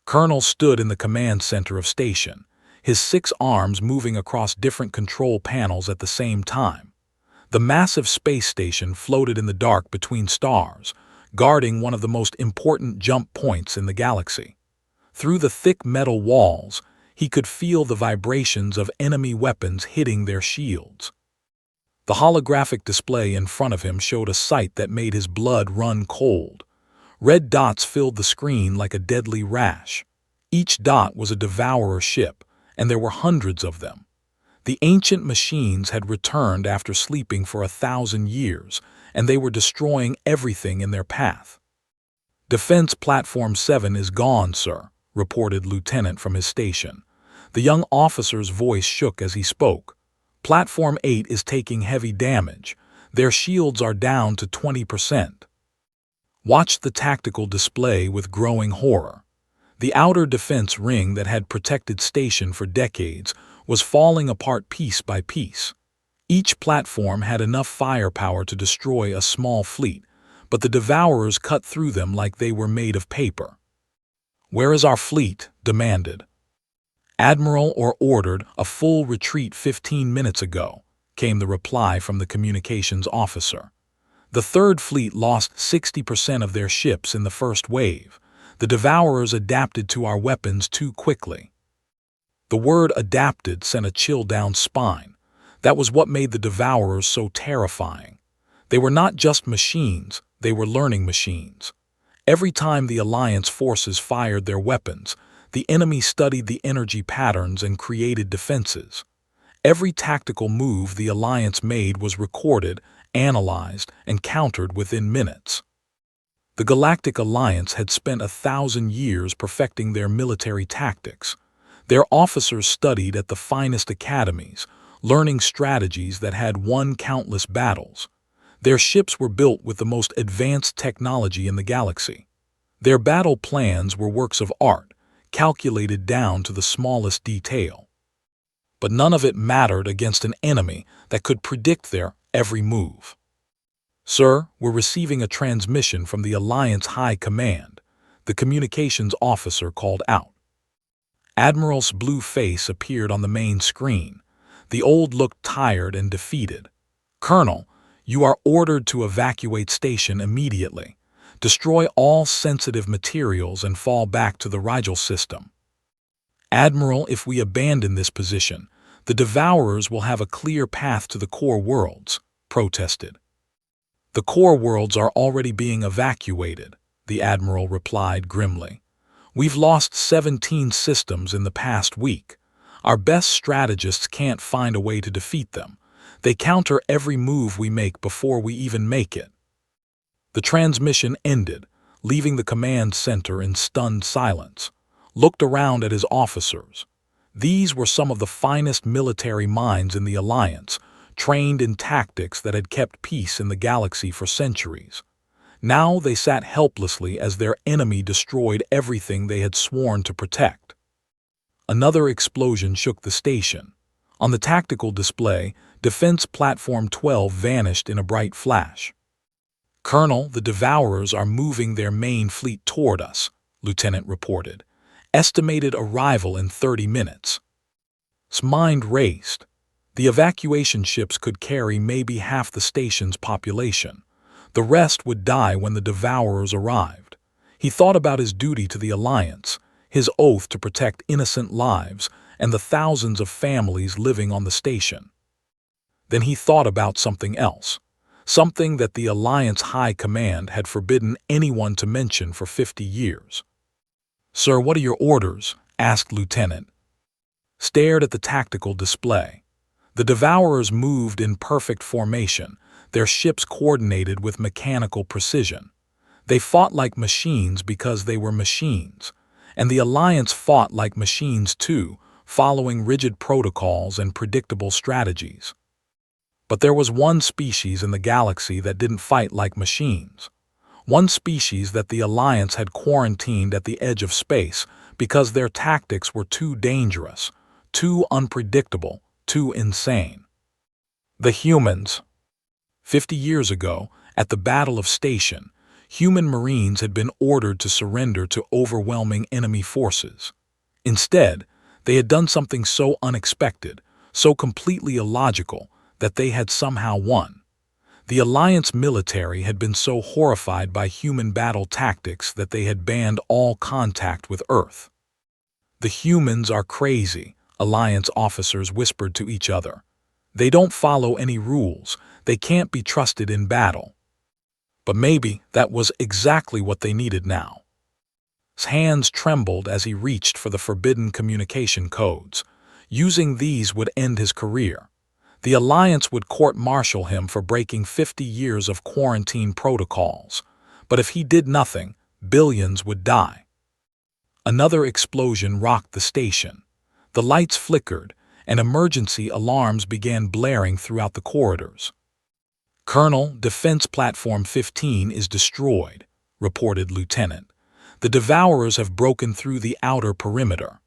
Colonel stood in the command center of station, his 6 arms moving across different control panels at the same time. The massive space station floated in the dark between stars, guarding one of the most important jump points in the galaxy. Through the thick metal walls, he could feel the vibrations of enemy weapons hitting their shields. The holographic display in front of him showed a sight that made his blood run cold. Red dots filled the screen like a deadly rash. Each dot was a devourer ship, and there were hundreds of them. The ancient machines had returned after sleeping for 1,000 years, and they were destroying everything in their path. "Defense Platform 7 is gone, sir," reported Lieutenant from his station. The young officer's voice shook as he spoke. "Platform 8 is taking heavy damage. Their shields are down to 20%. Watched the tactical display with growing horror. The outer defense ring that had protected station for decades was falling apart piece by piece. Each platform had enough firepower to destroy a small fleet, but the devourers cut through them like they were made of paper. "Where is our fleet?" demanded. "Admiral ordered a full retreat 15 minutes ago," came the reply from the communications officer. "The Third Fleet lost 60% of their ships in the first wave. The devourers adapted to our weapons too quickly." The word "adapted" sent a chill down spine. That was what made the devourers so terrifying. They were not just machines, they were learning machines. Every time the Alliance forces fired their weapons, the enemy studied the energy patterns and created defenses. Every tactical move the Alliance made was recorded, analyzed, and countered within minutes. The Galactic Alliance had spent 1,000 years perfecting their military tactics. Their officers studied at the finest academies, learning strategies that had won countless battles. Their ships were built with the most advanced technology in the galaxy. Their battle plans were works of art, calculated down to the smallest detail. But none of it mattered against an enemy that could predict their every move. "Sir, we're receiving a transmission from the Alliance High Command," the communications officer called out. Admiral's blue face appeared on the main screen. The old looked tired and defeated. "Colonel, you are ordered to evacuate station immediately. Destroy all sensitive materials and fall back to the Rigel system." "Admiral, if we abandon this position, the devourers will have a clear path to the core worlds," protested. "The core worlds are already being evacuated," the Admiral replied grimly. "We've lost 17 systems in the past week. Our best strategists can't find a way to defeat them. They counter every move we make before we even make it." The transmission ended, leaving the command center in stunned silence. Looked around at his officers. These were some of the finest military minds in the Alliance, trained in tactics that had kept peace in the galaxy for centuries. Now they sat helplessly as their enemy destroyed everything they had sworn to protect. Another explosion shook the station. On the tactical display, Defense Platform 12 vanished in a bright flash. "Colonel, the devourers are moving their main fleet toward us," Lieutenant reported. "Estimated arrival in 30 minutes. His mind raced. The evacuation ships could carry maybe half the station's population. The rest would die when the devourers arrived. He thought about his duty to the Alliance, his oath to protect innocent lives, and the thousands of families living on the station. Then he thought about something else, something that the Alliance High Command had forbidden anyone to mention for 50 years. "Sir, what are your orders?" asked Lieutenant. Stared at the tactical display. The devourers moved in perfect formation, their ships coordinated with mechanical precision. They fought like machines because they were machines, and the Alliance fought like machines too, following rigid protocols and predictable strategies. But there was one species in the galaxy that didn't fight like machines. One species that the Alliance had quarantined at the edge of space because their tactics were too dangerous, too unpredictable, too insane. The humans. 50 years ago, at the Battle of Station, human Marines had been ordered to surrender to overwhelming enemy forces. Instead, they had done something so unexpected, so completely illogical, that they had somehow won. The Alliance military had been so horrified by human battle tactics that they had banned all contact with Earth. "The humans are crazy," Alliance officers whispered to each other. "They don't follow any rules. They can't be trusted in battle." But maybe that was exactly what they needed now. His hands trembled as he reached for the forbidden communication codes. Using these would end his career. The Alliance would court-martial him for breaking 50 years of quarantine protocols. But if he did nothing, billions would die. Another explosion rocked the station. The lights flickered, and emergency alarms began blaring throughout the corridors. "Colonel, Defense Platform 15 is destroyed," reported Lieutenant. "The Devourers have broken through the outer perimeter."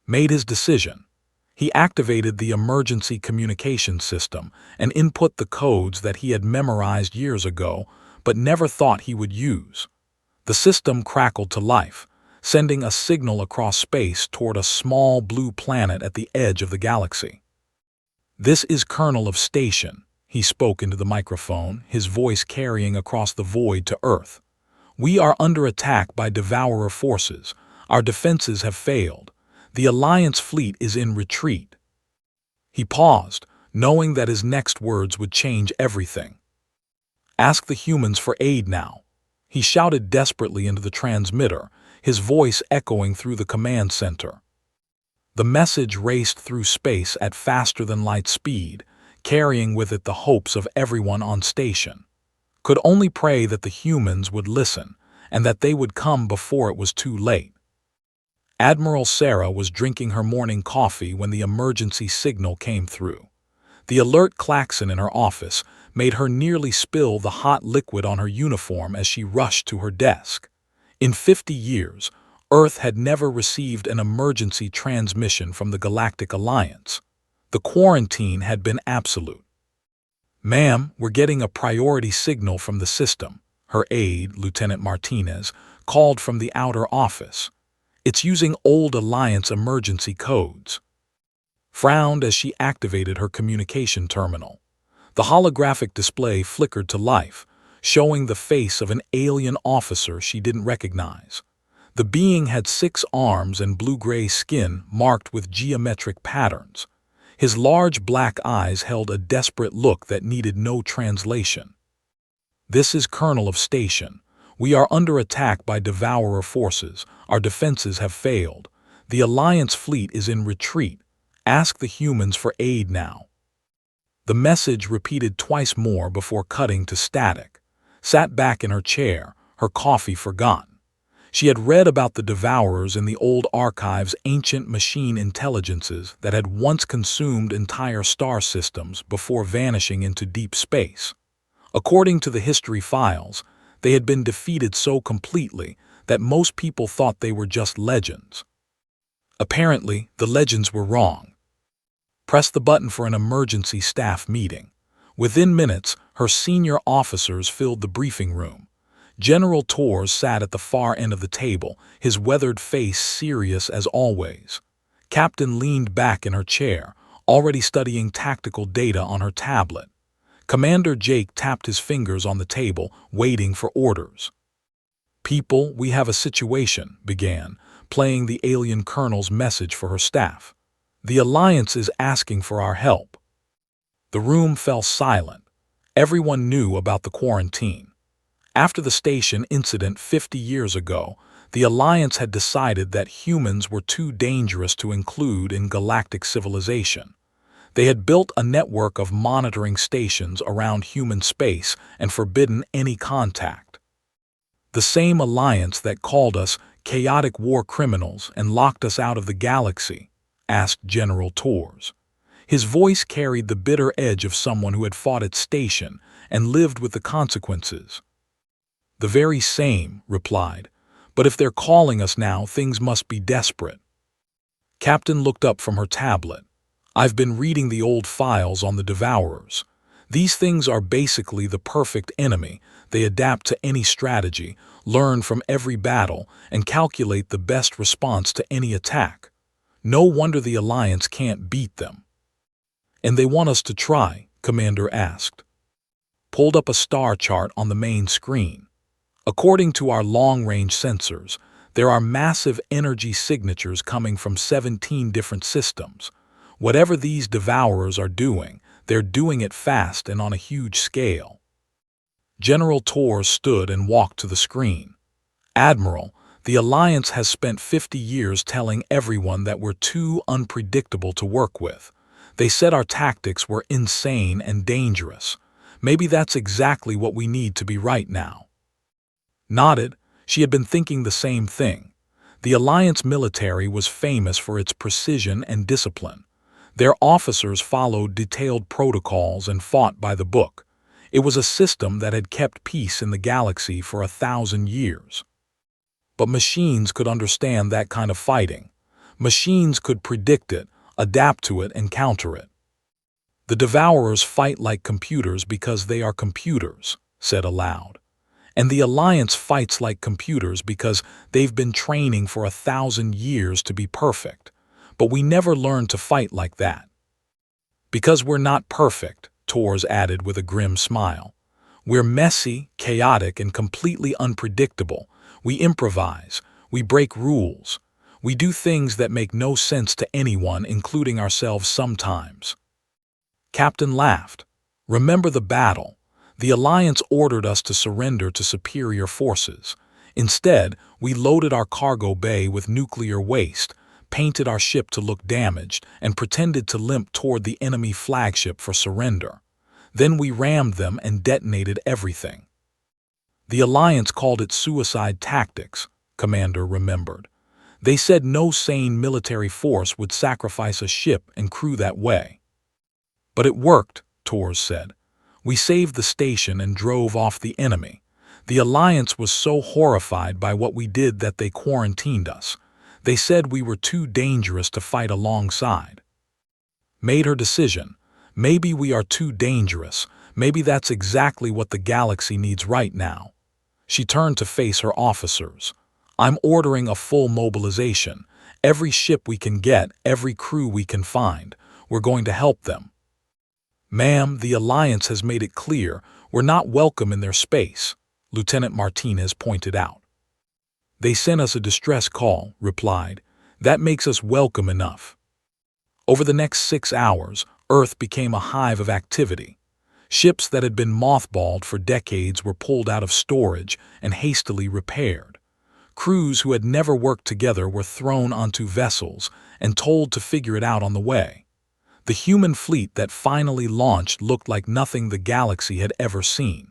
Made his decision. He activated the emergency communication system and input the codes that he had memorized years ago but never thought he would use. The system crackled to life, sending a signal across space toward a small blue planet at the edge of the galaxy. "This is Colonel of Station," he spoke into the microphone, his voice carrying across the void to Earth. "We are under attack by Devourer forces. Our defenses have failed. The Alliance fleet is in retreat." He paused, knowing that his next words would change everything. "Ask the humans for aid now," he shouted desperately into the transmitter, his voice echoing through the command center. The message raced through space at faster-than-light speed, carrying with it the hopes of everyone on station. Could only pray that the humans would listen, and that they would come before it was too late. Admiral Sarah was drinking her morning coffee when the emergency signal came through. The alert klaxon in her office made her nearly spill the hot liquid on her uniform as she rushed to her desk. In 50 years, Earth had never received an emergency transmission from the Galactic Alliance. The quarantine had been absolute. "Ma'am, we're getting a priority signal from the system," her aide, Lieutenant Martinez, called from the outer office. "It's using old Alliance emergency codes." Frowned as she activated her communication terminal. The holographic display flickered to life, showing the face of an alien officer she didn't recognize. The being had 6 arms and blue-gray skin marked with geometric patterns. His large black eyes held a desperate look that needed no translation. "This is Colonel of Station. We are under attack by Devourer forces. Our defenses have failed. The Alliance fleet is in retreat. Ask the humans for aid now." The message repeated twice more before cutting to static. Sat back in her chair, her coffee forgotten. She had read about the Devourers in the old archive's ancient machine intelligences that had once consumed entire star systems before vanishing into deep space. According to the history files, they had been defeated so completely that most people thought they were just legends. Apparently, the legends were wrong. Press the button for an emergency staff meeting. Within minutes, her senior officers filled the briefing room. General Torres sat at the far end of the table, his weathered face serious as always. Captain leaned back in her chair, already studying tactical data on her tablet. Commander Jake tapped his fingers on the table, waiting for orders. "People, we have a situation," began, playing the alien colonel's message for her staff. "The Alliance is asking for our help." The room fell silent. Everyone knew about the quarantine. After the station incident 50 years ago, the Alliance had decided that humans were too dangerous to include in galactic civilization. They had built a network of monitoring stations around human space and forbidden any contact. "The same Alliance that called us chaotic war criminals and locked us out of the galaxy?" asked General Torres. His voice carried the bitter edge of someone who had fought at station and lived with the consequences. "The very same," replied. "But if they're calling us now, things must be desperate." Captain looked up from her tablet. "I've been reading the old files on the Devourers. These things are basically the perfect enemy. They adapt to any strategy, learn from every battle, and calculate the best response to any attack. No wonder the Alliance can't beat them. And they want us to try, Commander asked. Pulled up a star chart on the main screen. According to our long-range sensors, there are massive energy signatures coming from 17 different systems. Whatever these devourers are doing, they're doing it fast and on a huge scale. General Torres stood and walked to the screen. Admiral, the Alliance has spent 50 years telling everyone that we're too unpredictable to work with. They said our tactics were insane and dangerous. Maybe that's exactly what we need to be right now. Nodded, she had been thinking the same thing. The Alliance military was famous for its precision and discipline. Their officers followed detailed protocols and fought by the book. It was a system that had kept peace in the galaxy for 1,000 years. But machines could understand that kind of fighting. Machines could predict it, adapt to it, and counter it. The Devourers fight like computers because they are computers, said aloud. And the Alliance fights like computers because they've been training for 1,000 years to be perfect. But we never learned to fight like that. Because we're not perfect, Torres added with a grim smile. We're messy, chaotic, and completely unpredictable. We improvise. We break rules. We do things that make no sense to anyone, including ourselves sometimes. Captain laughed. Remember the battle. The Alliance ordered us to surrender to superior forces. Instead, we loaded our cargo bay with nuclear waste, painted our ship to look damaged, and pretended to limp toward the enemy flagship for surrender. Then we rammed them and detonated everything. The Alliance called it suicide tactics, Commander remembered. They said no sane military force would sacrifice a ship and crew that way. But it worked, Torres said. We saved the station and drove off the enemy. The Alliance was so horrified by what we did that they quarantined us. They said we were too dangerous to fight alongside. Made her decision. Maybe we are too dangerous. Maybe that's exactly what the galaxy needs right now. She turned to face her officers. I'm ordering a full mobilization. Every ship we can get, every crew we can find. We're going to help them. Ma'am, the Alliance has made it clear we're not welcome in their space, Lieutenant Martinez pointed out. They sent us a distress call, replied. That makes us welcome enough. Over the next 6 hours, Earth became a hive of activity. Ships that had been mothballed for decades were pulled out of storage and hastily repaired. Crews who had never worked together were thrown onto vessels and told to figure it out on the way. The human fleet that finally launched looked like nothing the galaxy had ever seen.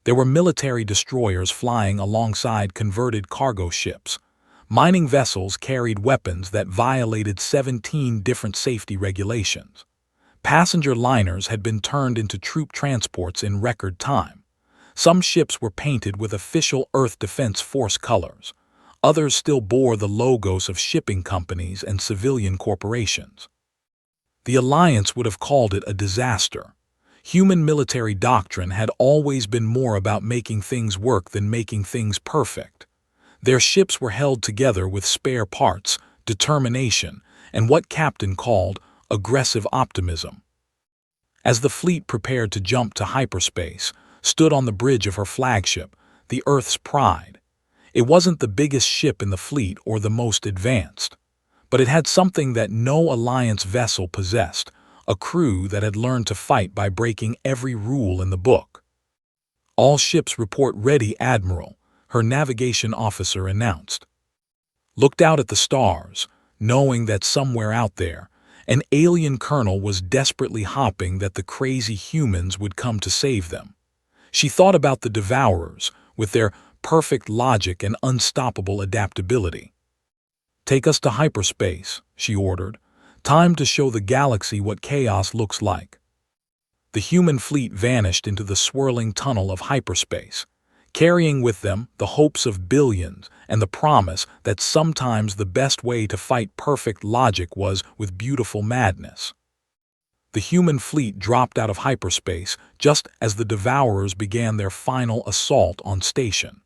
There were military destroyers flying alongside converted cargo ships. Mining vessels carried weapons that violated 17 different safety regulations. Passenger liners had been turned into troop transports in record time. Some ships were painted with official Earth Defense Force colors. Others still bore the logos of shipping companies and civilian corporations. The Alliance would have called it a disaster. Human military doctrine had always been more about making things work than making things perfect. Their ships were held together with spare parts, determination, and what Captain called aggressive optimism. As the fleet prepared to jump to hyperspace, stood on the bridge of her flagship, the Earth's Pride. It wasn't the biggest ship in the fleet or the most advanced, but it had something that no Alliance vessel possessed, a crew that had learned to fight by breaking every rule in the book. All ships report ready, Admiral, her navigation officer announced. Looked out at the stars, knowing that somewhere out there, an alien colonel was desperately hoping that the crazy humans would come to save them. She thought about the Devourers, with their perfect logic and unstoppable adaptability. Take us to hyperspace, she ordered. Time to show the galaxy what chaos looks like. The human fleet vanished into the swirling tunnel of hyperspace, carrying with them the hopes of billions and the promise that sometimes the best way to fight perfect logic was with beautiful madness. The human fleet dropped out of hyperspace just as the Devourers began their final assault on station.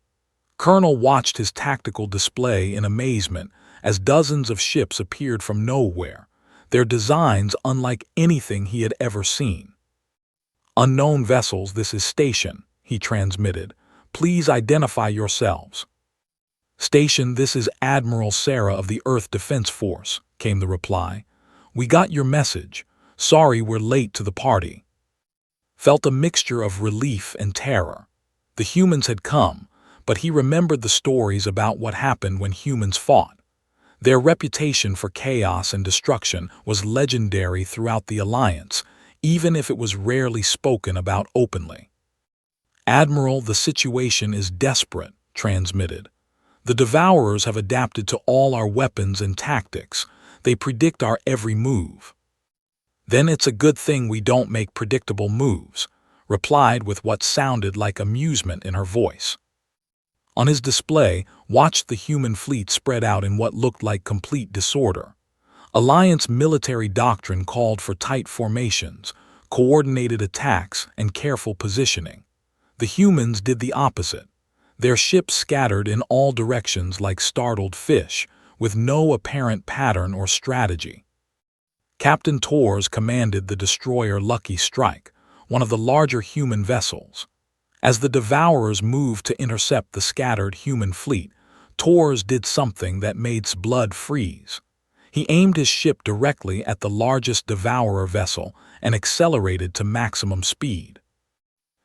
Colonel watched his tactical display in amazement as dozens of ships appeared from nowhere, their designs unlike anything he had ever seen. "Unknown vessels, this is Station," he transmitted. "Please identify yourselves." "Station, this is Admiral Sarah of the Earth Defense Force," came the reply. "We got your message. Sorry we're late to the party." Felt a mixture of relief and terror. The humans had come, but he remembered the stories about what happened when humans fought. Their reputation for chaos and destruction was legendary throughout the Alliance, even if it was rarely spoken about openly. "Admiral, the situation is desperate," transmitted. "The Devourers have adapted to all our weapons and tactics. They predict our every move." "Then it's a good thing we don't make predictable moves," replied with what sounded like amusement in her voice. On his display, watched the human fleet spread out in what looked like complete disorder. Alliance military doctrine called for tight formations, coordinated attacks, and careful positioning. The humans did the opposite. Their ships scattered in all directions like startled fish, with no apparent pattern or strategy. Captain Torres commanded the destroyer Lucky Strike, one of the larger human vessels. As the Devourers moved to intercept the scattered human fleet, Torres did something that made his blood freeze. He aimed his ship directly at the largest Devourer vessel and accelerated to maximum speed.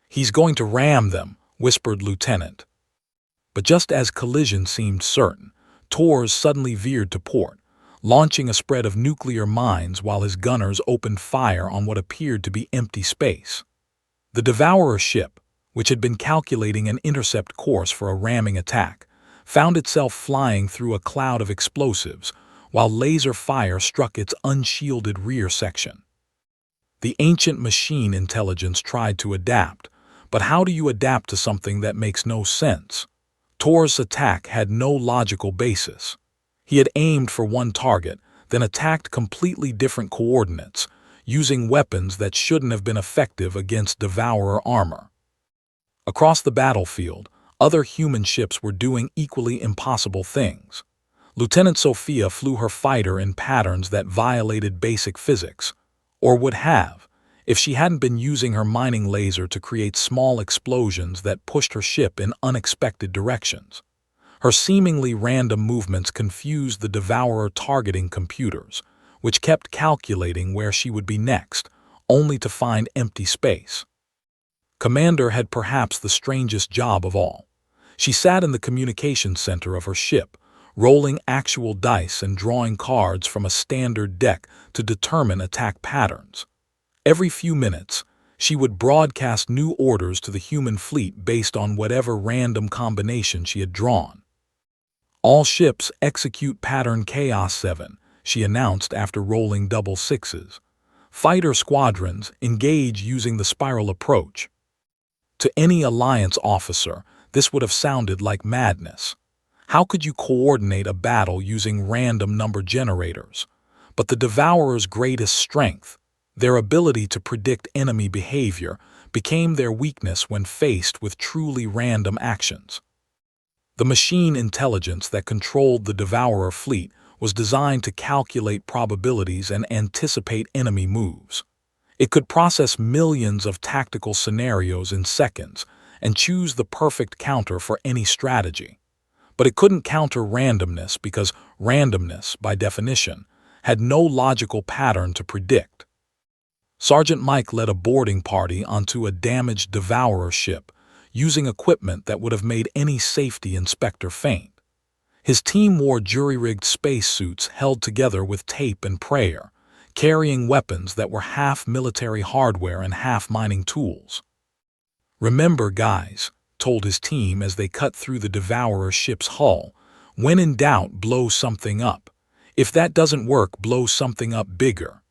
"He's going to ram them," whispered Lieutenant. But just as collision seemed certain, Torres suddenly veered to port, launching a spread of nuclear mines while his gunners opened fire on what appeared to be empty space. The Devourer ship, which had been calculating an intercept course for a ramming attack, found itself flying through a cloud of explosives while laser fire struck its unshielded rear section. The ancient machine intelligence tried to adapt, but how do you adapt to something that makes no sense? Torres' attack had no logical basis. He had aimed for one target, then attacked completely different coordinates, using weapons that shouldn't have been effective against Devourer armor. Across the battlefield, other human ships were doing equally impossible things. Lieutenant Sophia flew her fighter in patterns that violated basic physics, or would have, if she hadn't been using her mining laser to create small explosions that pushed her ship in unexpected directions. Her seemingly random movements confused the Devourer targeting computers, which kept calculating where she would be next, only to find empty space. Commander had perhaps the strangest job of all. She sat in the communications center of her ship, rolling actual dice and drawing cards from a standard deck to determine attack patterns. Every few minutes, she would broadcast new orders to the human fleet based on whatever random combination she had drawn. "All ships execute pattern Chaos 7, she announced after rolling double sixes. "Fighter squadrons engage using the spiral approach." To any Alliance officer, this would have sounded like madness. How could you coordinate a battle using random number generators? But the Devourer's greatest strength, their ability to predict enemy behavior, became their weakness when faced with truly random actions. The machine intelligence that controlled the Devourer fleet was designed to calculate probabilities and anticipate enemy moves. It could process millions of tactical scenarios in seconds and choose the perfect counter for any strategy. But it couldn't counter randomness because randomness, by definition, had no logical pattern to predict. Sergeant Mike led a boarding party onto a damaged Devourer ship, using equipment that would have made any safety inspector faint. His team wore jury-rigged spacesuits held together with tape and prayer, carrying weapons that were half military hardware and half mining tools. "Remember, guys," told his team as they cut through the Devourer ship's hull, "when in doubt, blow something up. If that doesn't work, blow something up bigger."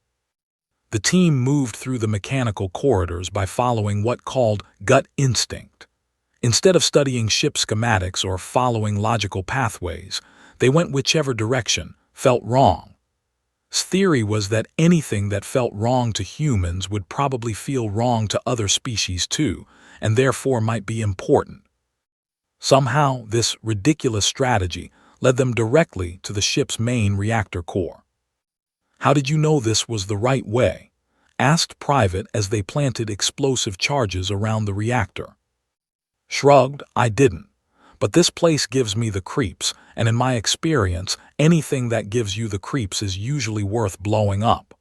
The team moved through the mechanical corridors by following what called gut instinct. Instead of studying ship schematics or following logical pathways, they went whichever direction felt wrong. theory was that anything that felt wrong to humans would probably feel wrong to other species too, and therefore might be important. Somehow, this ridiculous strategy led them directly to the ship's main reactor core. "How did you know this was the right way?" asked Private as they planted explosive charges around the reactor. Shrugged, "I didn't. But this place gives me the creeps, and in my experience, anything that gives you the creeps is usually worth blowing up."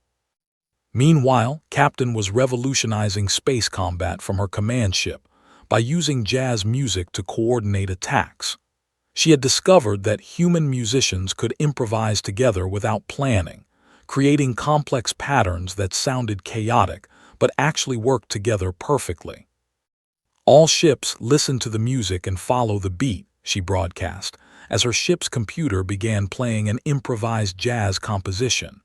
Meanwhile, Captain was revolutionizing space combat from her command ship by using jazz music to coordinate attacks. She had discovered that human musicians could improvise together without planning, creating complex patterns that sounded chaotic but actually worked together perfectly. "All ships listen to the music and follow the beat," she broadcast, as her ship's computer began playing an improvised jazz composition.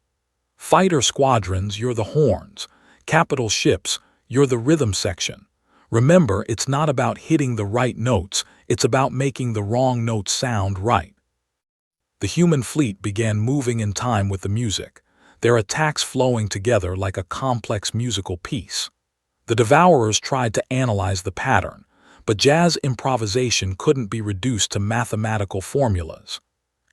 "Fighter squadrons, you're the horns. Capital ships, you're the rhythm section. Remember, it's not about hitting the right notes, it's about making the wrong notes sound right." The human fleet began moving in time with the music, their attacks flowing together like a complex musical piece. The Devourers tried to analyze the pattern, but jazz improvisation couldn't be reduced to mathematical formulas.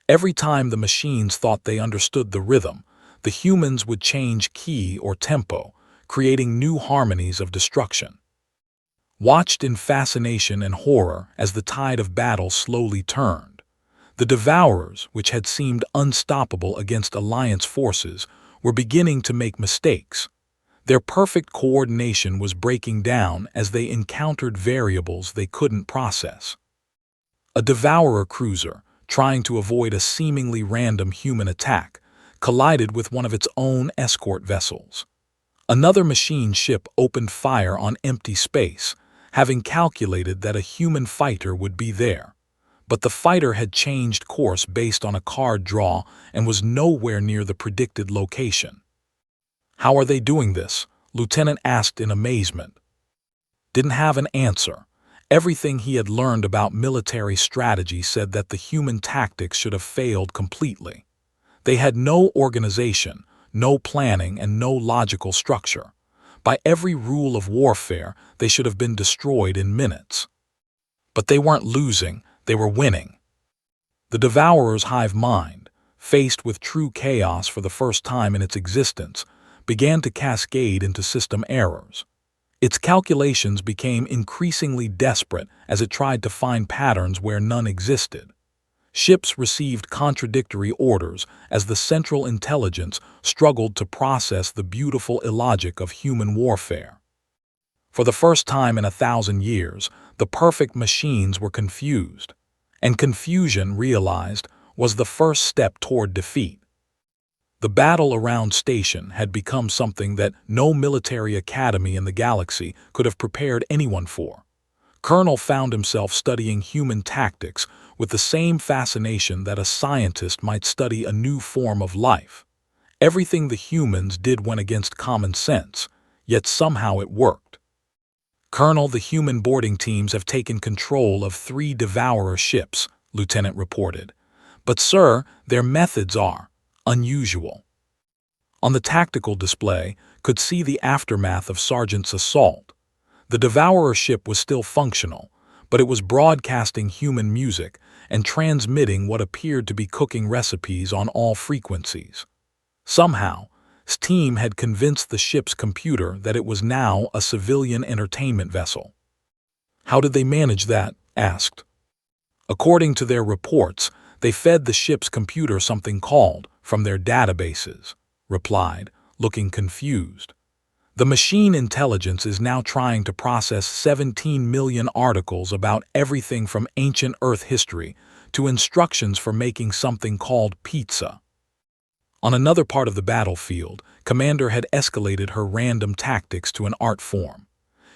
Every time the machines thought they understood the rhythm, the humans would change key or tempo, creating new harmonies of destruction. Watched in fascination and horror as the tide of battle slowly turned. The Devourers, which had seemed unstoppable against Alliance forces, were beginning to make mistakes. Their perfect coordination was breaking down as they encountered variables they couldn't process. A Devourer cruiser, trying to avoid a seemingly random human attack, collided with one of its own escort vessels. Another machine ship opened fire on empty space, having calculated that a human fighter would be there. But the fighter had changed course based on a card draw and was nowhere near the predicted location. "How are they doing this?" Lieutenant asked in amazement. Didn't have an answer. Everything he had learned about military strategy said that the human tactics should have failed completely. They had no organization, no planning, and no logical structure. By every rule of warfare, they should have been destroyed in minutes. But they weren't losing, they were winning. The Devourer's hive mind, faced with true chaos for the first time in its existence, began to cascade into system errors. Its calculations became increasingly desperate as it tried to find patterns where none existed. Ships received contradictory orders as the Central Intelligence struggled to process the beautiful illogic of human warfare. For the first time in 1,000 years, the perfect machines were confused, and confusion, realized, was the first step toward defeat. The battle around Station had become something that no military academy in the galaxy could have prepared anyone for. Colonel found himself studying human tactics with the same fascination that a scientist might study a new form of life. Everything the humans did went against common sense, yet somehow it worked. "Colonel, the human boarding teams have taken control of 3 Devourer ships," Lieutenant reported. "But sir, their methods are unusual." On the tactical display, could see the aftermath of Sergeant's assault. The Devourer ship was still functional, but it was broadcasting human music and transmitting what appeared to be cooking recipes on all frequencies. Somehow, his team had convinced the ship's computer that it was now a civilian entertainment vessel. "How did they manage that?" asked. "According to their reports, they fed the ship's computer something called from their databases," replied, looking confused. "The machine intelligence is now trying to process 17 million articles about everything from ancient Earth history to instructions for making something called pizza." On another part of the battlefield, Commander had escalated her random tactics to an art form.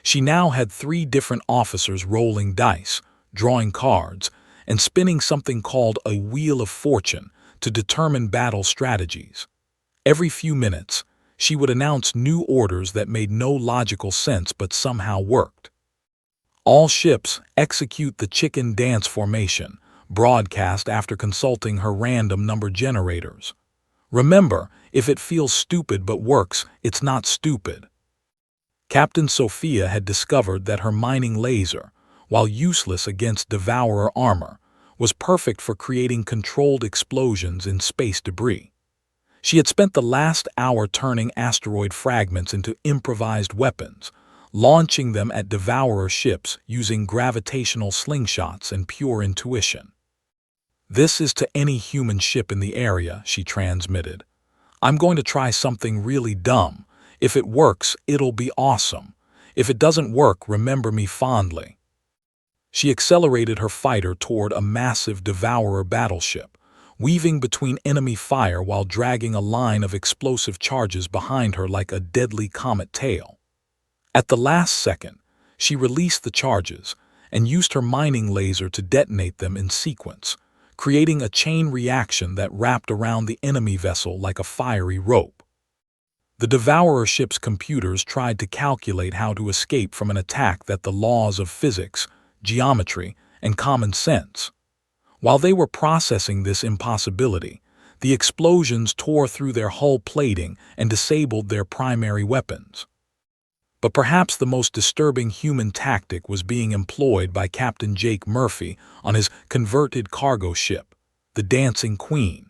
She now had 3 different officers rolling dice, drawing cards, and spinning something called a Wheel of Fortune to determine battle strategies. Every few minutes, she would announce new orders that made no logical sense but somehow worked. "All ships execute the chicken dance formation," broadcast after consulting her random number generators. Remember, if it feels stupid but works, it's not stupid. Captain Sophia had discovered that her mining laser, while useless against devourer armor, was perfect for creating controlled explosions in space debris. She had spent the last hour turning asteroid fragments into improvised weapons, launching them at devourer ships using gravitational slingshots and pure intuition. "This is to any human ship in the area," she transmitted. "I'm going to try something really dumb. If it works, it'll be awesome. If it doesn't work, remember me fondly." She accelerated her fighter toward a massive devourer battleship, weaving between enemy fire while dragging a line of explosive charges behind her like a deadly comet tail. At the last second, she released the charges and used her mining laser to detonate them in sequence, creating a chain reaction that wrapped around the enemy vessel like a fiery rope. The devourer ship's computers tried to calculate how to escape from an attack that the laws of physics, geometry, and common sense. While they were processing this impossibility, the explosions tore through their hull plating and disabled their primary weapons. But perhaps the most disturbing human tactic was being employed by Captain Jake Murphy on his converted cargo ship, the Dancing Queen.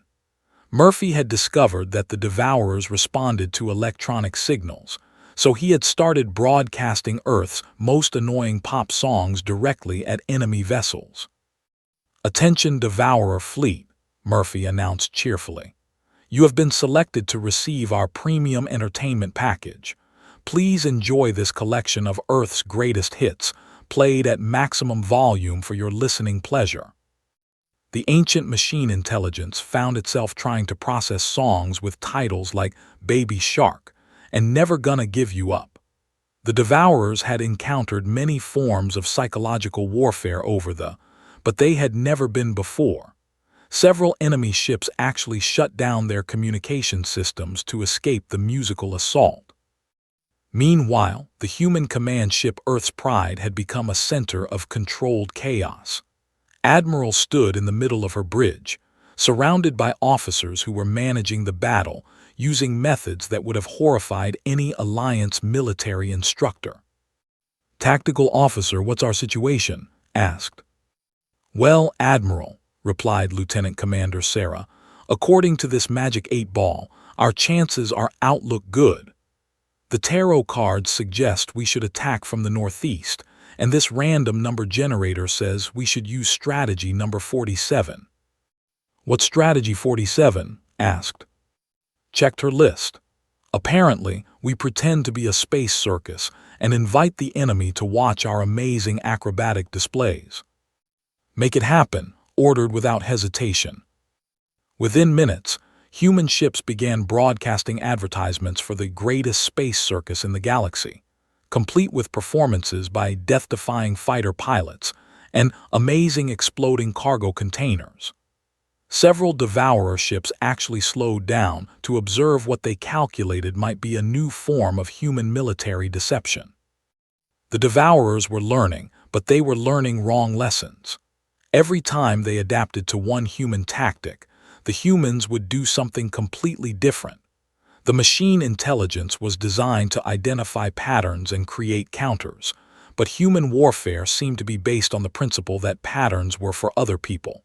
Murphy had discovered that the devourers responded to electronic signals, so he had started broadcasting Earth's most annoying pop songs directly at enemy vessels. "Attention Devourer Fleet," Murphy announced cheerfully. "You have been selected to receive our premium entertainment package. Please enjoy this collection of Earth's greatest hits, played at maximum volume for your listening pleasure." The ancient machine intelligence found itself trying to process songs with titles like Baby Shark and Never Gonna Give You Up. The devourers had encountered many forms of psychological warfare but they had never been before. Several enemy ships actually shut down their communication systems to escape the musical assault. Meanwhile, the human command ship Earth's Pride had become a center of controlled chaos. Admiral stood in the middle of her bridge, surrounded by officers who were managing the battle using methods that would have horrified any Alliance military instructor. "Tactical officer, what's our situation?" asked. "Well, Admiral," replied Lieutenant Commander Sarah, "according to this magic 8-ball, our chances are outlook good. The tarot cards suggest we should attack from the northeast, and this random number generator says we should use strategy number 47. "What's strategy 47? Asked. Checked her list. "Apparently, we pretend to be a space circus and invite the enemy to watch our amazing acrobatic displays." "Make it happen," ordered without hesitation. Within minutes, human ships began broadcasting advertisements for the greatest space circus in the galaxy, complete with performances by death-defying fighter pilots and amazing exploding cargo containers. Several devourer ships actually slowed down to observe what they calculated might be a new form of human military deception. The devourers were learning, but they were learning wrong lessons. Every time they adapted to one human tactic, the humans would do something completely different. The machine intelligence was designed to identify patterns and create counters, but human warfare seemed to be based on the principle that patterns were for other people.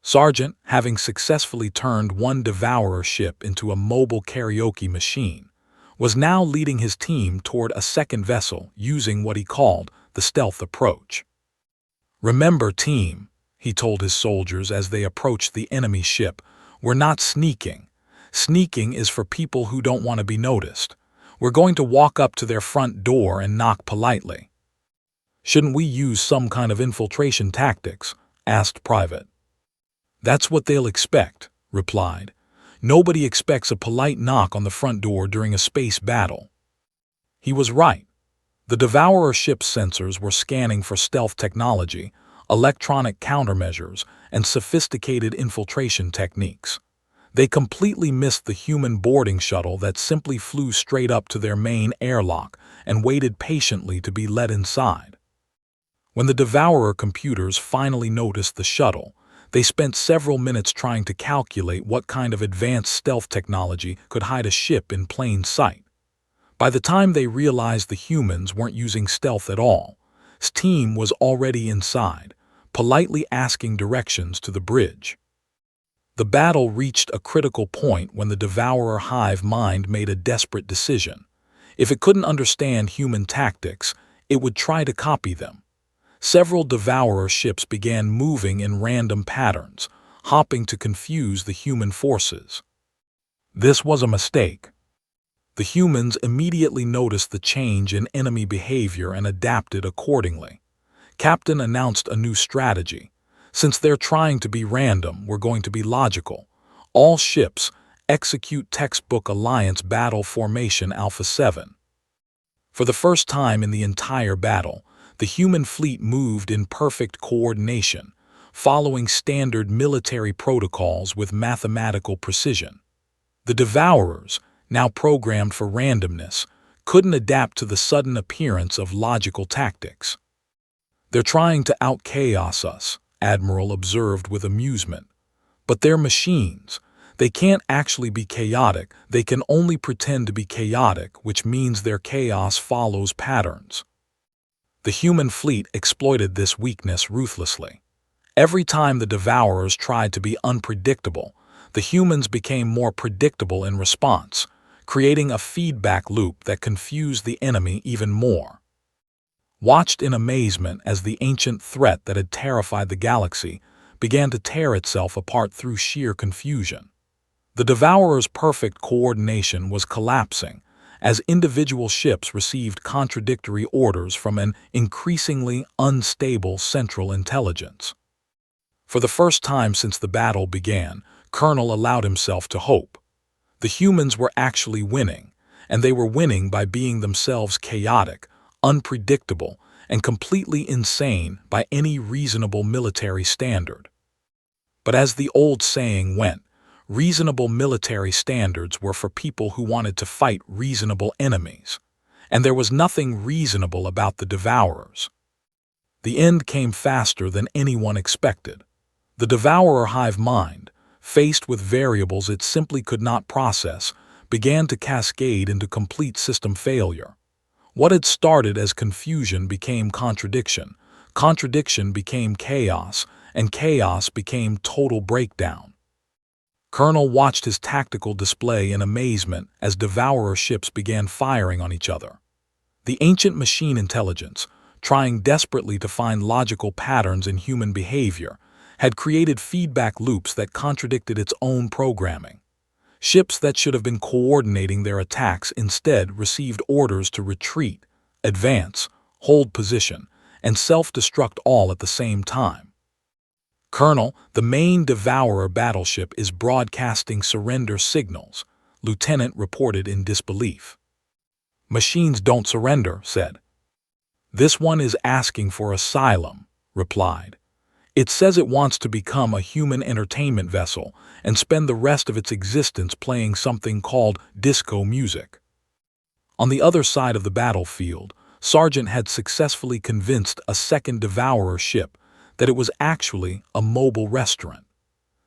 Sergeant, having successfully turned one devourer ship into a mobile karaoke machine, was now leading his team toward a second vessel using what he called the stealth approach. "Remember, team," he told his soldiers as they approached the enemy ship, "we're not sneaking. Sneaking is for people who don't want to be noticed. We're going to walk up to their front door and knock politely." "Shouldn't we use some kind of infiltration tactics?" asked Private. "That's what they'll expect," replied. "Nobody expects a polite knock on the front door during a space battle." He was right. The devourer ship's sensors were scanning for stealth technology, electronic countermeasures, and sophisticated infiltration techniques. They completely missed the human boarding shuttle that simply flew straight up to their main airlock and waited patiently to be let inside. When the devourer computers finally noticed the shuttle, They spent several minutes trying to calculate what kind of advanced stealth technology could hide a ship in plain sight. By the time they realized the humans weren't using stealth at all, his team was already inside, politely asking directions to the bridge. The battle reached a critical point when the Devourer hive mind made a desperate decision. If it couldn't understand human tactics, it would try to copy them. Several Devourer ships began moving in random patterns, hopping to confuse the human forces. This was a mistake. The humans immediately noticed the change in enemy behavior and adapted accordingly. Captain announced a new strategy. Since they're trying to be random, we're going to be logical. All ships execute textbook Alliance Battle Formation Alpha 7. For the first time in the entire battle, the human fleet moved in perfect coordination, following standard military protocols with mathematical precision. The Devourers, now programmed for randomness, couldn't adapt to the sudden appearance of logical tactics. "They're trying to out-chaos us," Admiral observed with amusement. "But they're machines. They can't actually be chaotic, they can only pretend to be chaotic, which means their chaos follows patterns." The human fleet exploited this weakness ruthlessly. Every time the Devourers tried to be unpredictable, the humans became more predictable in response, creating a feedback loop that confused the enemy even more. Watched in amazement as the ancient threat that had terrified the galaxy began to tear itself apart through sheer confusion. The Devourer's perfect coordination was collapsing as individual ships received contradictory orders from an increasingly unstable central intelligence. For the first time since the battle began, Colonel allowed himself to hope. The humans were actually winning, and they were winning by being themselves chaotic, unpredictable, and completely insane by any reasonable military standard. But as the old saying went, reasonable military standards were for people who wanted to fight reasonable enemies, and there was nothing reasonable about the Devourers. The end came faster than anyone expected. The Devourer hive mind, faced with variables it simply could not process, began to cascade into complete system failure. What had started as confusion became contradiction, contradiction became chaos, and chaos became total breakdown. Colonel watched his tactical display in amazement as Devourer ships began firing on each other. The ancient machine intelligence, trying desperately to find logical patterns in human behavior, had created feedback loops that contradicted its own programming. Ships that should have been coordinating their attacks instead received orders to retreat, advance, hold position, and self-destruct all at the same time. "Colonel, the main Devourer battleship is broadcasting surrender signals," Lieutenant reported in disbelief. "Machines don't surrender," said. "This one is asking for asylum," replied. "It says it wants to become a human entertainment vessel and spend the rest of its existence playing something called disco music." On the other side of the battlefield, Sargent had successfully convinced a second Devourer ship that it was actually a mobile restaurant.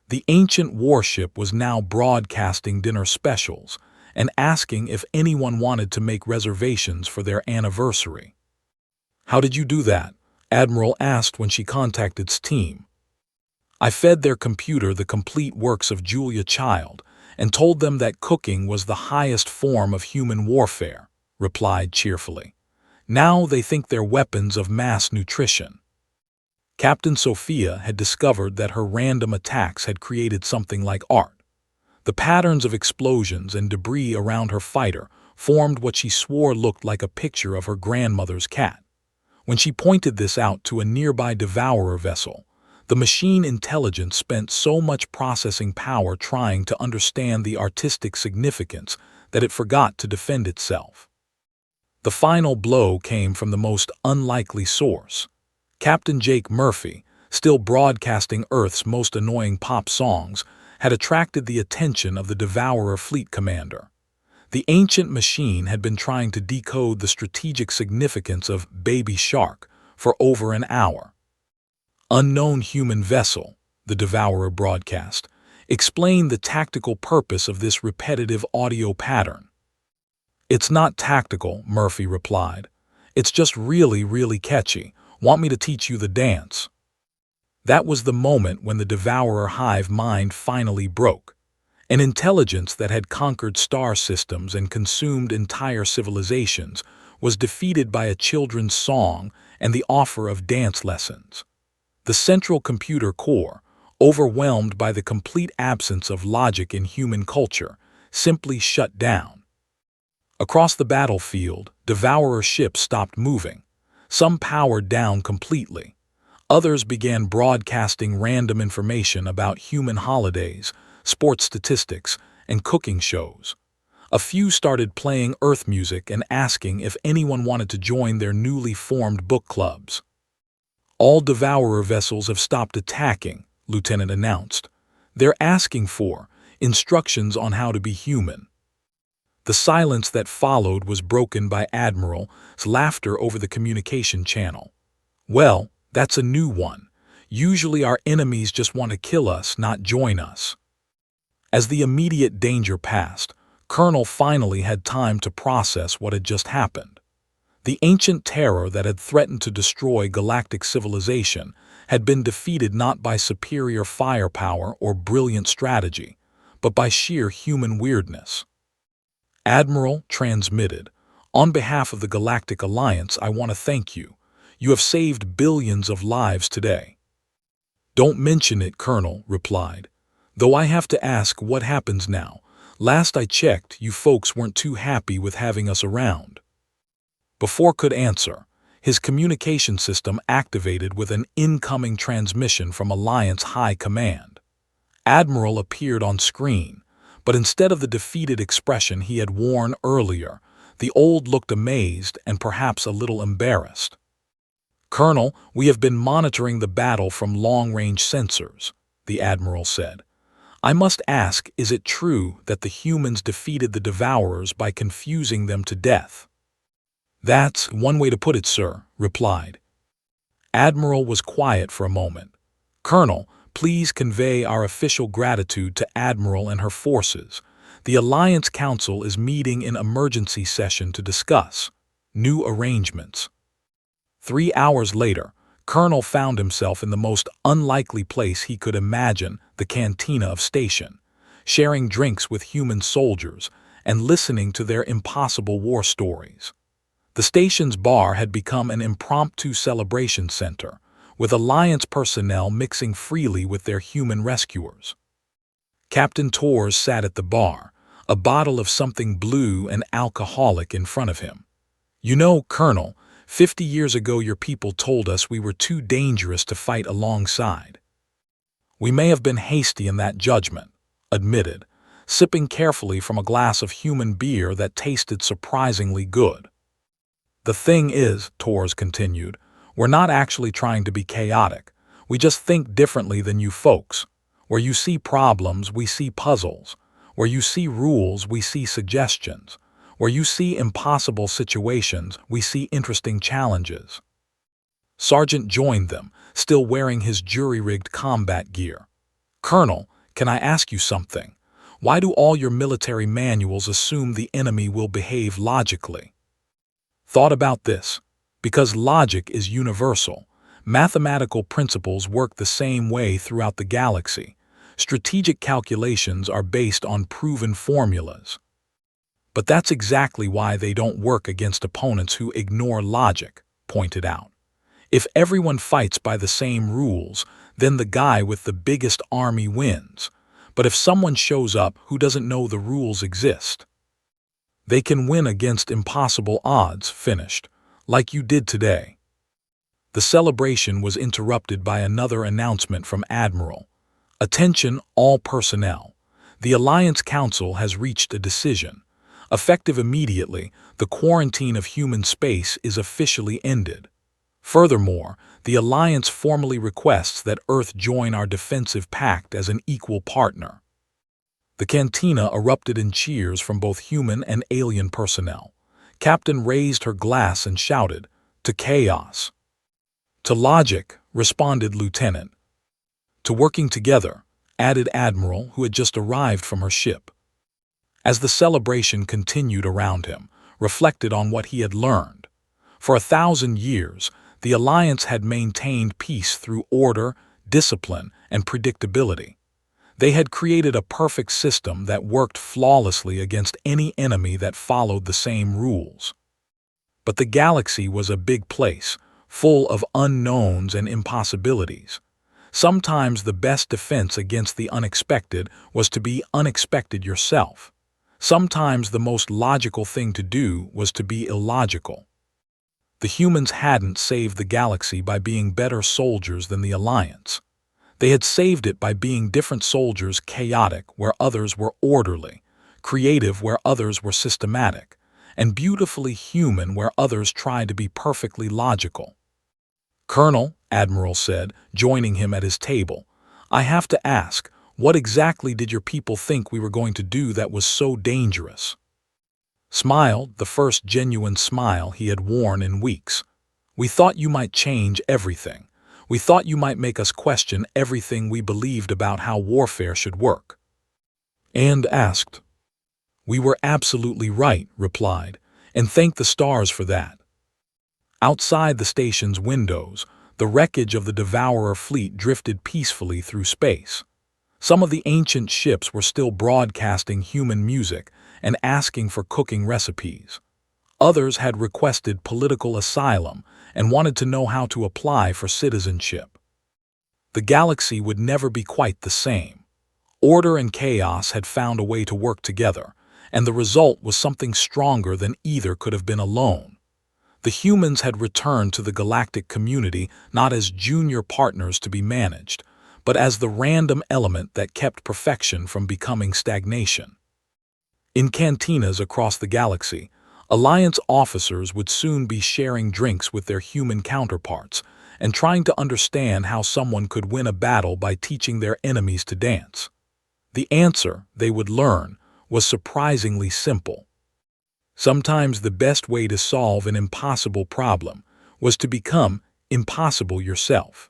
The ancient warship was now broadcasting dinner specials and asking if anyone wanted to make reservations for their anniversary. "How did you do that?" Admiral asked when she contacted his team. "I fed their computer the complete works of Julia Child and told them that cooking was the highest form of human warfare," replied cheerfully. "Now they think they're weapons of mass nutrition." Captain Sophia had discovered that her random attacks had created something like art. The patterns of explosions and debris around her fighter formed what she swore looked like a picture of her grandmother's cat. When she pointed this out to a nearby Devourer vessel, the machine intelligence spent so much processing power trying to understand the artistic significance that it forgot to defend itself. The final blow came from the most unlikely source. Captain Jake Murphy, still broadcasting Earth's most annoying pop songs, had attracted the attention of the Devourer fleet commander. The ancient machine had been trying to decode the strategic significance of Baby Shark for over an hour. "Unknown human vessel," the Devourer broadcast. "Explain the tactical purpose of this repetitive audio pattern." "It's not tactical," Murphy replied. "It's just really, really catchy. Want me to teach you the dance?" That was the moment when the Devourer hive mind finally broke. An intelligence that had conquered star systems and consumed entire civilizations was defeated by a children's song and the offer of dance lessons. The central computer core, overwhelmed by the complete absence of logic in human culture, simply shut down. Across the battlefield, Devourer ships stopped moving. Some powered down completely. Others began broadcasting random information about human holidays, sports statistics, and cooking shows. A few started playing Earth music and asking if anyone wanted to join their newly formed book clubs. "All Devourer vessels have stopped attacking," Lieutenant announced. "They're asking for instructions on how to be human." The silence that followed was broken by Admiral's laughter over the communication channel. "Well, that's a new one. Usually our enemies just want to kill us, not join us." As the immediate danger passed, Colonel finally had time to process what had just happened. The ancient terror that had threatened to destroy galactic civilization had been defeated not by superior firepower or brilliant strategy, but by sheer human weirdness. "Admiral transmitted. On behalf of the Galactic Alliance, I want to thank you. You have saved billions of lives today." "Don't mention it," Colonel replied. "Though I have to ask, what happens now? Last I checked, you folks weren't too happy with having us around." Before could answer, his communication system activated with an incoming transmission from Alliance High Command. Admiral appeared on screen, but instead of the defeated expression he had worn earlier, the old looked amazed and perhaps a little embarrassed. "Colonel, we have been monitoring the battle from long-range sensors," the Admiral said. "I must ask, is it true that the humans defeated the Devourers by confusing them to death?" "That's one way to put it, sir," replied. Admiral was quiet for a moment. "Colonel, please convey our official gratitude to Admiral and her forces. The Alliance Council is meeting in emergency session to discuss new arrangements." 3 hours later, Colonel found himself in the most unlikely place he could imagine, the cantina of station, sharing drinks with human soldiers and listening to their impossible war stories. The station's bar had become an impromptu celebration center, with Alliance personnel mixing freely with their human rescuers. Captain Torres sat at the bar, a bottle of something blue and alcoholic in front of him. "You know, Colonel, 50 years ago your people told us we were too dangerous to fight alongside." "We may have been hasty in that judgment," admitted, sipping carefully from a glass of human beer that tasted surprisingly good. "The thing is," Torres continued, "we're not actually trying to be chaotic. We just think differently than you folks. Where you see problems, we see puzzles. Where you see rules, we see suggestions. Where you see impossible situations, we see interesting challenges." Sergeant joined them, still wearing his jury-rigged combat gear. "Colonel, can I ask you something? Why do all your military manuals assume the enemy will behave logically?" "Thought about this. Because logic is universal. Mathematical principles work the same way throughout the galaxy. Strategic calculations are based on proven formulas. But that's exactly why they don't work against opponents who ignore logic," pointed out. "If everyone fights by the same rules, then the guy with the biggest army wins. But if someone shows up who doesn't know the rules exist, they can win against impossible odds," finished, "like you did today." The celebration was interrupted by another announcement from Admiral. "Attention, all personnel. The Alliance Council has reached a decision. Effective immediately, the quarantine of human space is officially ended. Furthermore, the Alliance formally requests that Earth join our defensive pact as an equal partner." The cantina erupted in cheers from both human and alien personnel. Captain raised her glass and shouted, "To chaos." "To logic," responded Lieutenant. To working together, added Admiral, who had just arrived from her ship. As the celebration continued around him, reflected on what he had learned. For 1,000 years, the Alliance had maintained peace through order, discipline, and predictability. They had created a perfect system that worked flawlessly against any enemy that followed the same rules. But the galaxy was a big place, full of unknowns and impossibilities. Sometimes the best defense against the unexpected was to be unexpected yourself. Sometimes the most logical thing to do was to be illogical. The humans hadn't saved the galaxy by being better soldiers than the Alliance. They had saved it by being different soldiers, chaotic where others were orderly, creative where others were systematic, and beautifully human where others tried to be perfectly logical. "Colonel," Admiral said, joining him at his table, "I have to ask, what exactly did your people think we were going to do that was so dangerous?" Smiled, the first genuine smile he had worn in weeks. "We thought you might change everything. We thought you might make us question everything we believed about how warfare should work." And asked. "We were absolutely right," replied, "and thank the stars for that." Outside the station's windows, the wreckage of the Devourer fleet drifted peacefully through space. Some of the ancient ships were still broadcasting human music and asking for cooking recipes. Others had requested political asylum and wanted to know how to apply for citizenship. The galaxy would never be quite the same. Order and chaos had found a way to work together, and the result was something stronger than either could have been alone. The humans had returned to the galactic community not as junior partners to be managed, but as the random element that kept perfection from becoming stagnation. In cantinas across the galaxy, Alliance officers would soon be sharing drinks with their human counterparts and trying to understand how someone could win a battle by teaching their enemies to dance. The answer, they would learn, was surprisingly simple. Sometimes the best way to solve an impossible problem was to become impossible yourself.